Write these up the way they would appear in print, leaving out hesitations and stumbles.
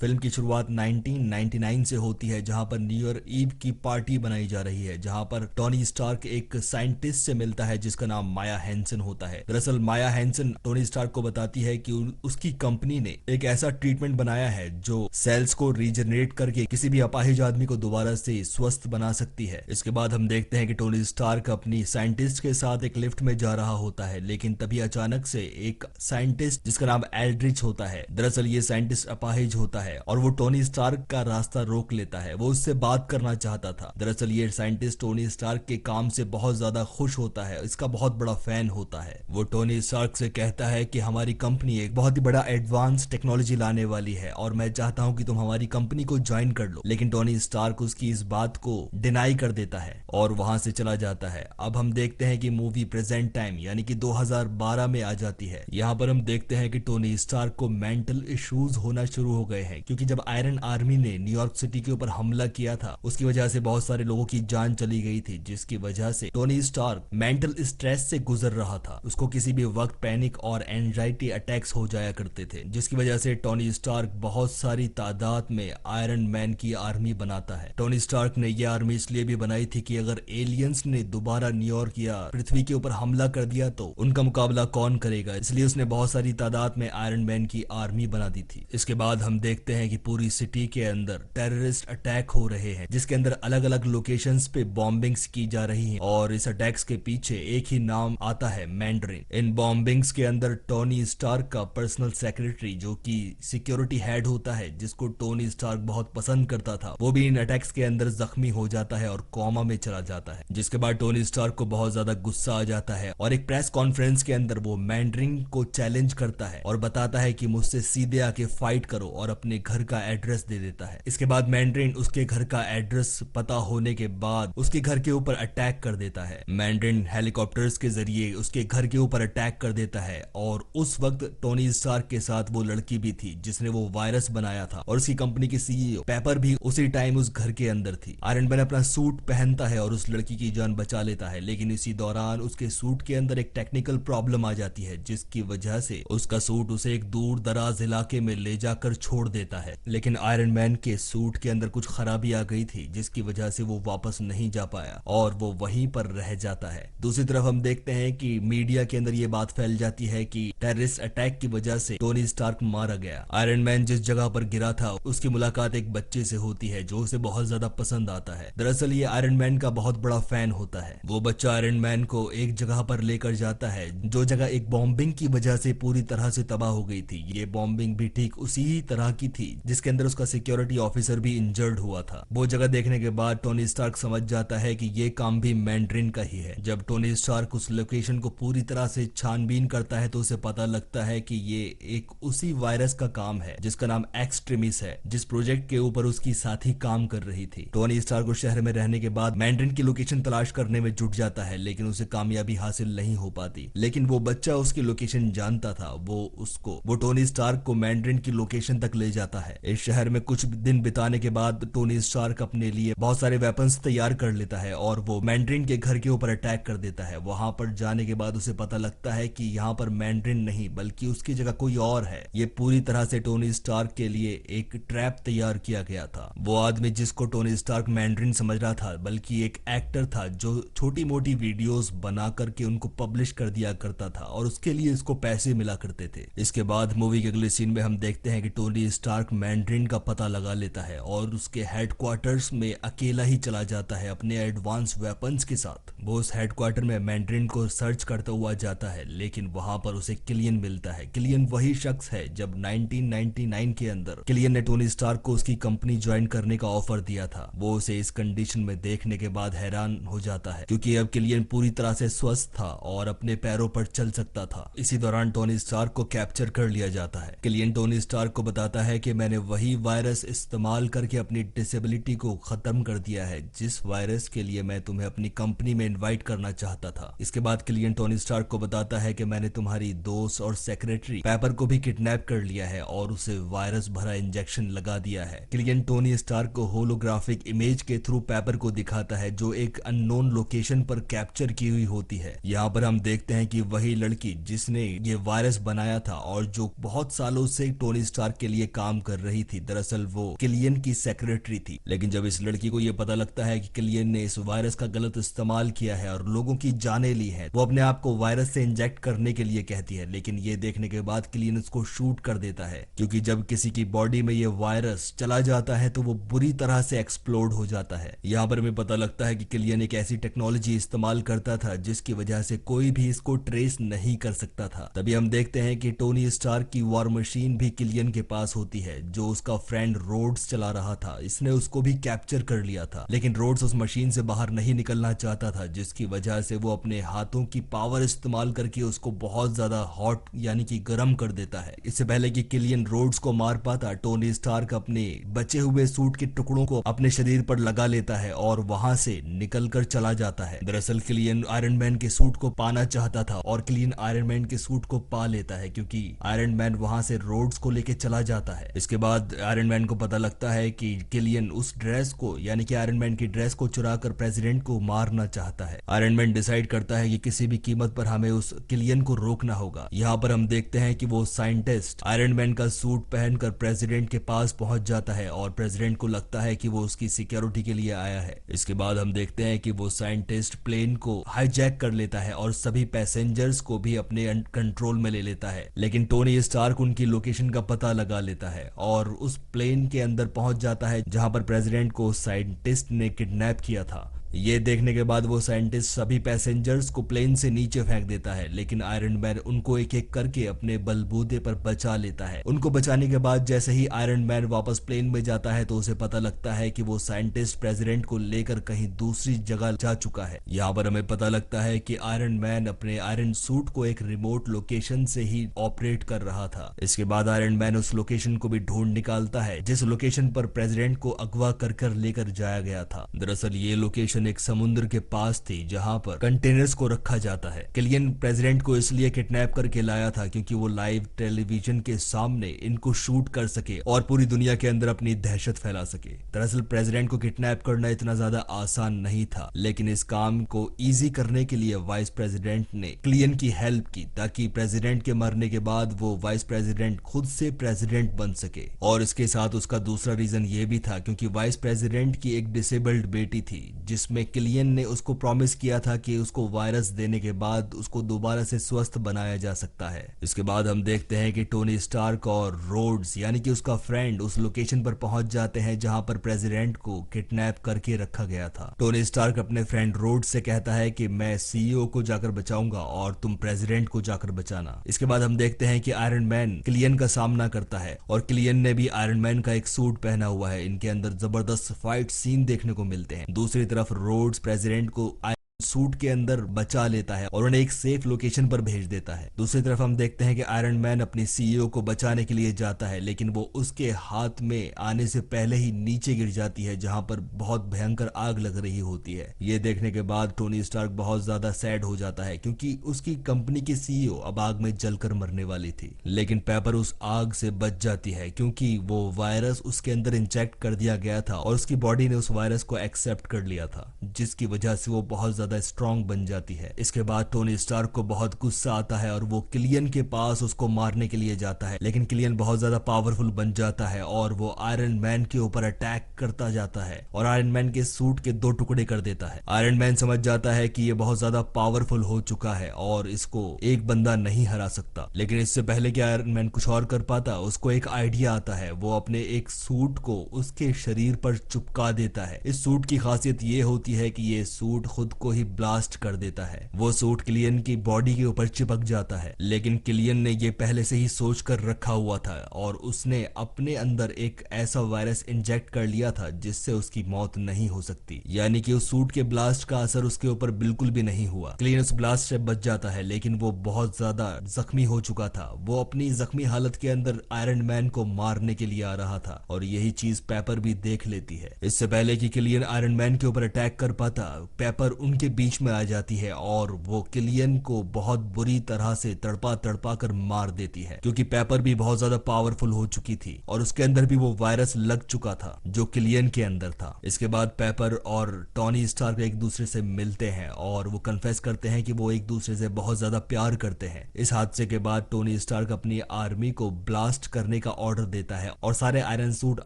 Film की शुरुआत 1999 से होती है, जहां पर न्यू ईयर ईव की पार्टी बनाई जा रही है, जहां पर टोनी स्टार्क एक साइंटिस्ट से मिलता है जिसका नाम माया हैंसन होता है। दरअसल माया हैंसन टोनी स्टार्क को बताती है कि उसकी कंपनी ने एक ऐसा ट्रीटमेंट बनाया है जो सेल्स को रीजनरेट करके किसी भी अपाहिज आदमी को दोबारा से स्वस्थ बना सकती है। इसके बाद हम देखते हैं कि टोनी स्टार्क अपनी साइंटिस्ट के साथ एक लिफ्ट में जा रहा होता है, लेकिन तभी अचानक से एक साइंटिस्ट जिसका नाम एल्ड्रिच होता है, दरअसल ये साइंटिस्ट अपाहिज होता है और वो टोनी स्टार्क का रास्ता रोक लेता है। वो उससे बात करना चाहता था। दरअसल ये साइंटिस्ट टोनी स्टार्क के काम से बहुत ज्यादा खुश होता है, इसका बहुत बड़ा फैन होता है। वो टोनी स्टार्क से कहता है कि हमारी कंपनी एक बहुत ही बड़ा एडवांस टेक्नोलॉजी लाने वाली है और मैं चाहता हूं कि तुम हमारी कंपनी को ज्वाइन कर लो। लेकिन टोनी स्टार्क उसकी इस बात को डिनाई कर देता है और वहां से चला जाता है। अब हम देखते हैं कि मूवी प्रेजेंट टाइम यानी कि 2012 में आ जाती है। यहाँ पर हम देखते हैं कि टोनी स्टार्क को मेंटल इश्यूज होना शुरू हो गए हैं, क्योंकि जब आयरन आर्मी ने न्यूयॉर्क सिटी के ऊपर हमला किया था उसकी वजह से बहुत सारे लोगों की जान चली गई थी, जिसकी वजह से टोनी स्टार्क मेंटल स्ट्रेस से गुजर रहा था। उसको किसी भी वक्त पैनिक और एंजाइटी अटैक्स हो जाया करते थे, जिसकी वजह से टोनी स्टार्क बहुत सारी तादाद में आयरन मैन की आर्मी बनाता है। टोनी स्टार्क ने यह आर्मी इसलिए भी बनाई थी कि अगर एलियंस ने दोबारा न्यूयॉर्क या पृथ्वी के ऊपर हमला कर दिया तो उनका मुकाबला कौन करेगा, इसलिए उसने बहुत सारी तादाद में आयरन मैन की आर्मी बना दी थी। इसके बाद हम देखते हैं कि पूरी सिटी के अंदर टेररिस्ट अटैक हो रहे हैं, जिसके अंदर अलग अलग लोकेशंस पे बॉम्बिंग्स की जा रही हैं और इस अटैक्स के पीछे एक ही नाम आता है, मैंड्रिन। इन बॉम्बिंग्स के अंदर टोनी स्टार्क का पर्सनल सेक्रेटरी जो कि सिक्योरिटी हेड होता है, जिसको टोनी स्टार्क बहुत पसंद करता था, वो भी इन अटैक्स के अंदर जख्मी हो जाता है और कोमा में चला जाता है। जिसके बाद टोनी स्टार्क को बहुत ज्यादा गुस्सा आ जाता है और एक प्रेस कॉन्फ्रेंस के अंदर वो मैंड्रिन को चैलेंज करता है और बताता है कि मुझसे सीधे आके फाइट करो और अपने घर का एड्रेस दे देता है। इसके बाद मैंड्रिन उसके घर का एड्रेस पता होने के बाद उसके घर के ऊपर अटैक कर देता है। मैंड्रिन हेलीकॉप्टर्स के जरिए उसके घर के ऊपर अटैक कर देता है और उस वक्त टोनी स्टार्क के साथ वो लड़की भी थी जिसने वो वायरस बनाया था और उसकी कंपनी की सीईओ पेपर भी उसी टाइम उस घर के अंदर थी। आयरन मैन अपना सूट पहनता है और उस लड़की की जान बचा लेता है, लेकिन इसी दौरान उसके सूट के अंदर एक टेक्निकल प्रॉब्लम आ जाती है, जिसकी वजह से उसका सूट उसे एक दूर दराज इलाके में ले जाकर छोड़ देता है। लेकिन आयरन मैन के सूट के अंदर कुछ खराबी आ गई थी, जिसकी वजह से वो वापस नहीं जा पाया और वो वहीं पर रह जाता है। दूसरी तरफ हम देखते हैं कि मीडिया के अंदर ये बात फैल जाती है कि टेररिस्ट अटैक की वजह से टोनी स्टार्क मारा गया। आयरन मैन जिस जगह पर गिरा था उसकी मुलाकात एक बच्चे से होती है जो उसे बहुत ज्यादा पसंद आता है। दरअसल ये आयरन मैन का बहुत बड़ा फैन होता है। वो बच्चा आयरन मैन को एक जगह पर लेकर जाता है जो जगह एक बॉम्बिंग की वजह से पूरी तरह से तबाह हो गई थी। ये बॉम्बिंग भी ठीक उसी तरह की थी जिसके अंदर उसका सिक्योरिटी ऑफिसर भी इंजर्ड हुआ था। वो जगह देखने के बाद टोनी स्टार्क समझ जाता है कि ये काम भी मैंड्रिन का ही है। जब टोनी स्टार्क उस लोकेशन को पूरी तरह से छानबीन करता है तो उसे पता लगता है कि ये एक उसी वायरस का काम है जिसका नाम एक्सट्रीमिस है, जिस प्रोजेक्ट के ऊपर उसकी साथी काम कर रही थी। टोनी स्टार्क उस शहर में रहने के बाद मैंड्रिन की लोकेशन तलाश करने में जुट जाता है, लेकिन उसे कामयाबी हासिल नहीं हो पाती। लेकिन वो बच्चा उसकी लोकेशन जानता था। वो टोनी स्टार्क को मैंड्रिन की लोकेशन तक ले जाता है। इस शहर में कुछ दिन बिताने के बाद टोनी स्टार्क अपने लिए बहुत सारे वेपन्स तैयार कर लेता है और वो मैंड्रिन के घर के ऊपर अटैक कर देता है। वहां पर जाने के बाद उसे पता लगता है कि यहाँ पर मैंड्रिन नहीं बल्कि उसकी जगह कोई और है। ये पूरी तरह से टोनी स्टार्क के लिए एक ट्रैप तैयार किया गया था। वो आदमी जिसको टोनी स्टार्क मैंड्रिन समझ रहा था बल्कि एक एक्टर था जो छोटी मोटी वीडियोस बना करके उनको पब्लिश कर दिया करता था और उसके लिए इसको पैसे मिला करते थे। इसके बाद मूवी के अगले सीन में हम देखते हैं कि टोनी स्टार्क मैंड्रिन का पता लगा लेता है और उसके हेडक्वार्टर्स में अकेला ही चला जाता है अपने एडवांस वेपन्स के साथ। वो उस हेडक्वार्टर में मैंड्रिन को सर्च करता हुआ जाता है, लेकिन वहां पर उसे किलियन मिलता है। किलियन वही शख्स है जब 1999 के अंदर किलियन ने टोनी स्टार्क को उसकी कंपनी ज्वाइन करने का ऑफर दिया था। वो उसे इस कंडीशन में देखने के बाद हैरान हो जाता है क्योंकि अब किलियन पूरी तरह से स्वस्थ था और अपने पैरों पर चल सकता था। इसी दौरान टोनी स्टार्क को कैप्चर कर लिया जाता है। किलियन टोनी स्टार्क को बताता है कि मैंने वही वायरस इस्तेमाल करके अपनी डिसेबिलिटी को खत्म कर दिया है जिस वायरस के लिए मैं तुम्हें अपनी कंपनी में इनवाइट करना चाहता था। इसके बाद किलियन टोनी स्टार्क को बताता है कि मैंने तुम्हारी दोस्त और सेक्रेटरी पेपर को भी किडनैप कर लिया है और उसे वायरस भरा इंजेक्शन लगा दिया है। किलियन टोनी स्टार्क को होलोग्राफिक इमेज के थ्रू पेपर को दिखाता है जो एक अननोन लोकेशन पर कैप्चर की हुई होती है। यहाँ पर हम देखते हैं कि वही लड़की जिसने ये वायरस बनाया था और जो बहुत सालों से टोनी स्टार्क के लिए काम काम कर रही थी, दरअसल वो किलियन की सेक्रेटरी थी। लेकिन जब इस लड़की को ये पता लगता है कि किलियन ने इस वायरस का गलत इस्तेमाल किया है और लोगों की जानें ली है, वो अपने आप को वायरस से इंजेक्ट करने के लिए कहती है। लेकिन ये देखने के बाद किलियन उसको शूट कर देता है, क्योंकि जब किसी की बॉडी में ये वायरस चला जाता है तो वो बुरी तरह से एक्सप्लोड हो जाता है। यहाँ पर हमें पता लगता है कि किलियन एक ऐसी टेक्नोलॉजी इस्तेमाल करता था जिसकी वजह से कोई भी इसको ट्रेस नहीं कर सकता था। तभी हम देखते हैं कि टोनी स्टार्क की वॉर मशीन भी किलियन के पास होती है, जो उसका फ्रेंड रोड्स चला रहा था। इसने उसको भी कैप्चर कर लिया था, लेकिन रोड्स उस मशीन से बाहर नहीं निकलना चाहता था, जिसकी वजह से वो अपने हाथों की पावर इस्तेमाल करके उसको बहुत ज्यादा हॉट यानी कि गर्म कर देता है। इससे पहले कि किलियन रोड्स को मार पाता, टोनी स्टार्क अपने बचे हुए सूट के टुकड़ों को अपने शरीर पर लगा लेता है और वहां से निकलकर चला जाता है। दरअसल किलियन आयरन मैन के सूट को पाना चाहता था और किलियन आयरन मैन के सूट को पा लेता है, क्योंकि आयरन मैन वहां से रोड्स को लेके चला जाता है। इसके बाद आयरन मैन को पता लगता है कि किलियन उस ड्रेस को यानी कि आयरन मैन की ड्रेस को चुराकर प्रेसिडेंट को मारना चाहता है। आयरन मैन डिसाइड करता है कि किसी भी कीमत पर हमें उस किलियन को रोकना होगा। यहाँ पर हम देखते हैं कि वो साइंटिस्ट आयरन मैन का सूट पहनकर प्रेसिडेंट के पास पहुंच जाता है और प्रेसिडेंट को लगता है कि वो उसकी सिक्योरिटी के लिए आया है। इसके बाद हम देखते हैं कि वो साइंटिस्ट प्लेन को हाईजैक कर लेता है और सभी पैसेंजर्स को भी अपने कंट्रोल में ले लेता है। लेकिन टोनी स्टार्क उनकी लोकेशन का पता लगा लेता है और उस प्लेन के अंदर पहुंच जाता है जहां पर प्रेसिडेंट को साइंटिस्ट ने किडनैप किया था। ये देखने के बाद वो साइंटिस्ट सभी पैसेंजर्स को प्लेन से नीचे फेंक देता है, लेकिन आयरन मैन उनको एक एक करके अपने बलबूते पर बचा लेता है। उनको बचाने के बाद जैसे ही आयरन मैन वापस प्लेन में जाता है तो उसे पता लगता है कि वो साइंटिस्ट प्रेसिडेंट को लेकर कहीं दूसरी जगह जा चुका है। यहाँ पर हमें पता लगता है कि आयरन मैन अपने आयरन सूट को एक रिमोट लोकेशन से ही ऑपरेट कर रहा था। इसके बाद आयरन मैन उस लोकेशन को भी ढूंढ निकालता है जिस लोकेशन पर प्रेसिडेंट को अगवा कर लेकर जाया गया था। दरअसल ये लोकेशन एक समुद्र के पास थी जहां पर कंटेनर्स को रखा जाता है। किलियन प्रेसिडेंट को इसलिए किडनैप करके लाया था क्योंकि वो लाइव टेलीविजन के सामने इनको शूट कर सके और पूरी दुनिया के अंदर अपनी दहशत फैला सके। दरअसल प्रेसिडेंट को किडनैप करना इतना ज्यादा आसान नहीं था, लेकिन इस काम को इजी करने के लिए वाइस प्रेसिडेंट ने किलियन की हेल्प की ताकि प्रेसिडेंट के मरने के बाद वो वाइस प्रेसिडेंट खुद से प्रेसिडेंट बन सके। और इसके साथ उसका दूसरा रीजन ये भी था क्योंकि वाइस प्रेसिडेंट की एक डिसेबल्ड बेटी थी जिसमें किलियन ने उसको प्रॉमिस किया था कि उसको वायरस देने के बाद उसको दोबारा से स्वस्थ बनाया जा सकता है। इसके बाद हम देखते हैं कि टोनी स्टार्क और रोड्स यानी कि उसका फ्रेंड उस लोकेशन पर पहुंच जाते हैं जहां पर प्रेसिडेंट को किडनैप करके रखा गया था। टोनी स्टार्क अपने फ्रेंड रोड्स से कहता है कि मैं सीईओ को जाकर बचाऊंगा और तुम प्रेसिडेंट को जाकर बचाना। इसके बाद हम देखते हैं कि आयरन मैन किलियन का सामना करता है और किलियन ने भी आयरन मैन का एक सूट पहना हुआ है। इनके अंदर जबरदस्त फाइट सीन देखने को मिलते हैं। दूसरी तरफ रोड्स प्रेसिडेंट को सूट के अंदर बचा लेता है और उन्हें एक सेफ लोकेशन पर भेज देता है। दूसरी तरफ हम देखते हैं कि आयरन मैन अपनी सीईओ को बचाने के लिए जाता है, लेकिन वो उसके हाथ में आने से पहले ही नीचे गिर जाती है जहां पर बहुत भयंकर आग लग रही होती है। ये देखने के बाद टोनी स्टार्क बहुत ज्यादा सैड हो जाता है क्योंकि उसकी कंपनी की सीईओ अब आग में जलकर मरने वाली थी। लेकिन पेपर उस आग से बच जाती है क्योंकि वो वायरस उसके अंदर इंजेक्ट कर दिया गया था और उसकी बॉडी ने उस वायरस को एक्सेप्ट कर लिया था, जिसकी वजह से वो बहुत ज्यादा स्ट्रॉन्ग बन जाती है। इसके बाद टोनी स्टार्क को बहुत गुस्सा आता है और वो किलियन के पास उसको मारने के लिए जाता है, लेकिन किलियन बहुत ज्यादा पावरफुल बन जाता है और वो आयरन मैन के ऊपर अटैक करता जाता है और आयरन मैन के सूट के 2 टुकड़े कर देता है। आयरन मैन समझ जाता है कि ये बहुत ज्यादा पावरफुल हो चुका है और इसको एक बंदा नहीं हरा सकता। लेकिन इससे पहले कि आयरन मैन कुछ और कर पाता, उसको एक आइडिया आता है। वो अपने एक सूट को उसके शरीर पर चिपका देता है। इस सूट की खासियत ये होती है कि ये सूट खुद को ही ब्लास्ट कर देता है। वो सूट किलियन की बॉडी के ऊपर चिपक जाता है, लेकिन किलियन ने ये पहले से ही सोच कर रखा हुआ था और उसने अपने अंदर एक ऐसा वायरस इंजेक्ट कर लिया था जिससे उसकी मौत नहीं हो सकती, यानी कि उस सूट के ब्लास्ट का असर उसके ऊपर बिल्कुल भी नहीं हुआ। किलियन उस ब्लास्ट से बच जाता है, लेकिन वो बहुत ज्यादा जख्मी हो चुका था। वो अपनी जख्मी हालत के अंदर आयरन मैन को मारने के लिए आ रहा था और यही चीज पेपर भी देख लेती है। इससे पहले कि किलियन आयरन मैन के ऊपर अटैक कर पाता, पेपर उनकी के बीच में आ जाती है और वो किलियन को बहुत बुरी तरह से तड़पा तड़पा कर मार देती है, क्योंकि पेपर भी बहुत ज्यादा पावरफुल हो चुकी थी और उसके अंदर भी वो वायरस लग चुका था जो किलियन के अंदर था। इसके बाद पेपर और टॉनी स्टार्क एक दूसरे से मिलते हैं और वो कन्फेस करते हैं कि वो एक दूसरे से बहुत ज्यादा प्यार करते हैं। इस हादसे के बाद टोनी स्टार्क अपनी आर्मी को ब्लास्ट करने का ऑर्डर देता है और सारे आयरन सूट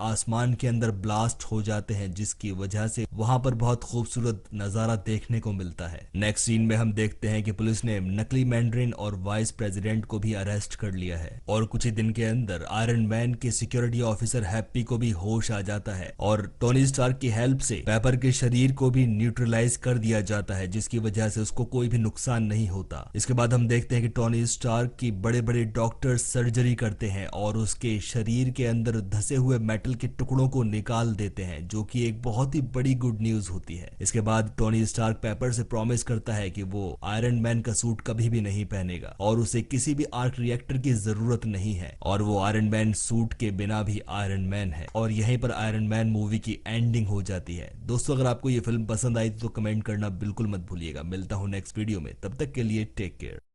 आसमान के अंदर ब्लास्ट हो जाते हैं, जिसकी वजह से वहां पर बहुत खूबसूरत नजारा देखने को मिलता है। नेक्स्ट सीन में हम देखते हैं कि पुलिस ने नकली मैंड्रिन और वाइस प्रेसिडेंट को भी अरेस्ट कर लिया है और कुछ ही दिन के अंदर आयरन मैन के सिक्योरिटी ऑफिसर हैप्पी को भी होश आ जाता है और टोनी स्टार्क की हेल्प से पेपर के शरीर को भी न्यूट्रलाइज कर दिया जाता है, जिसकी वजह से उसको कोई भी नुकसान नहीं होता। इसके बाद हम देखते हैं कि टोनी स्टार्क की बड़े बड़े डॉक्टर सर्जरी करते हैं और उसके शरीर के अंदर धसे हुए मेटल के टुकड़ों को निकाल देते हैं, जो कि एक बहुत ही बड़ी गुड न्यूज होती है। इसके बाद टोनी स्टार्क पेपर से प्रॉमिस करता है कि वो आयरन मैन का सूट कभी भी नहीं पहनेगा और उसे किसी भी आर्क रिएक्टर की जरूरत नहीं है और वो आयरन मैन सूट के बिना भी आयरन मैन है। और यहीं पर आयरन मैन मूवी की एंडिंग हो जाती है। दोस्तों, अगर आपको ये फिल्म पसंद आई तो कमेंट करना बिल्कुल मत भूलिएगा। मिलता हूं नेक्स्ट वीडियो में, तब तक के लिए टेक केयर।